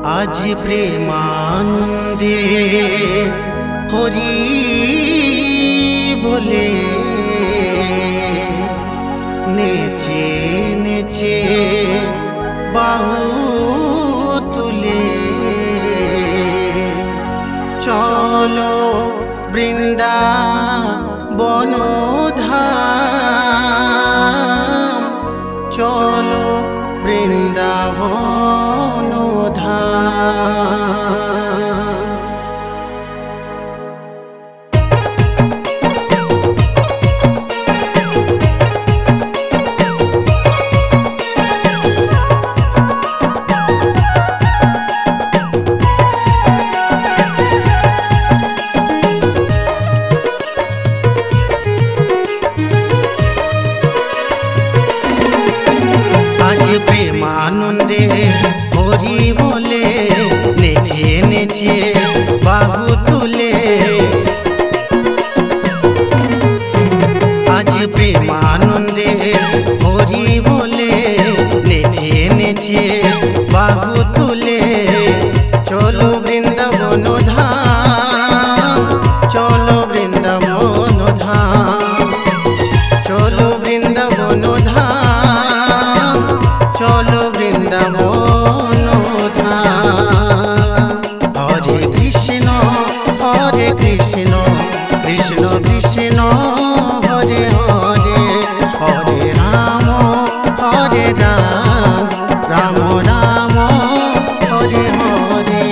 आज प्रेमानंदे हरि बोले नेचे नेचे बाहु तुले चलो बृंदावन धाम चलो बृंदावन धाम। आज प्रेमानंदे हरि बोले नेचे नेचे बाहु तुले आज प्रेमानंदे हरि बोले नेचे नेचे बाहु तुले चलो बृंदावन धाम चलो बृंदावन धाम चलो बृंदावन धाम चलो बृंदावन धाम। हरे कृष्ण कृष्ण कृष्ण हरे हरे हरे राम राम राम हरे हरे।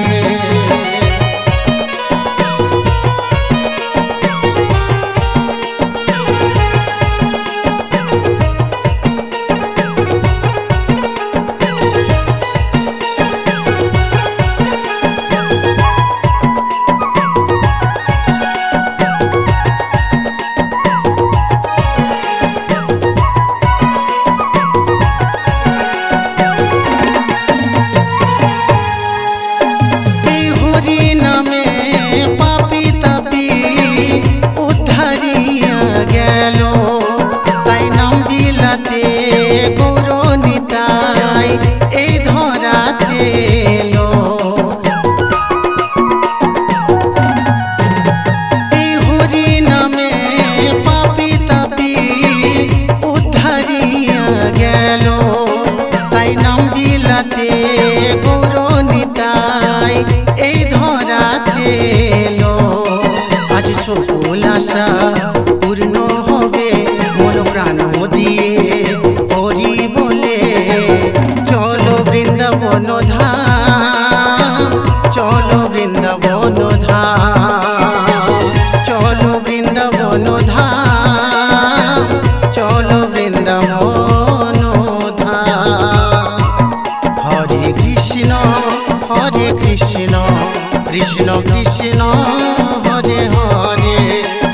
आज সকল আশা পূর্ণ হবে মন প্রাণ দিয়ে হরি বলে চলো বৃন্দাবন ধাম চলো বৃন্দাবন ধাম চলো বৃন্দাবন ধাম চলো বৃন্দাবন ধাম। হরে কৃষ্ণ কৃষ্ণ কৃষ্ণ হরে হরে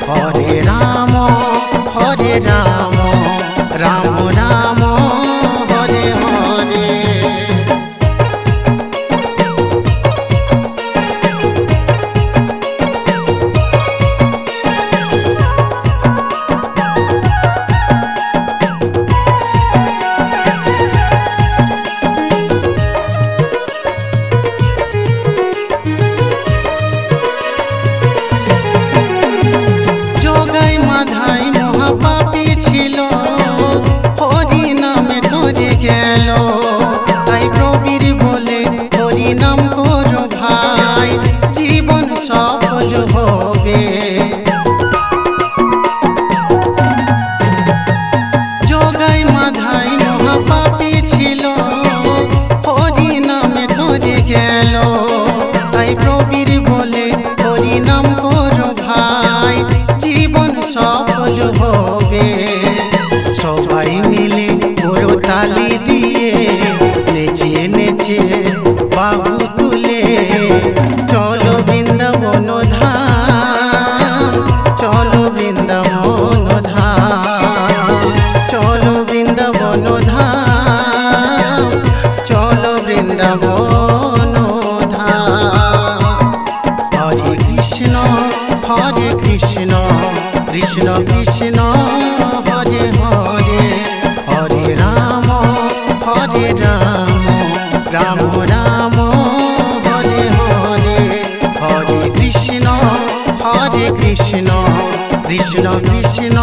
হরে রাম রাম রাম হরে হরে। প্রবীর বলে হরি নাম করো ভাই জীবন সফল হবে। সবাই মিলে করো তালি দিয়ে নেচে নেচে বাহু তুলে চলো বৃন্দাবন ধাম চলো বৃন্দাবন ধাম চলো বৃন্দাবন ধাম চলো বৃন্দাবন ধাম। হরে কৃষ্ণ কৃষ্ণ কৃষ্ণ হরে হরে হরে রাম রাম রাম কৃষ্ণ কৃষ্ণ কৃষ্ণ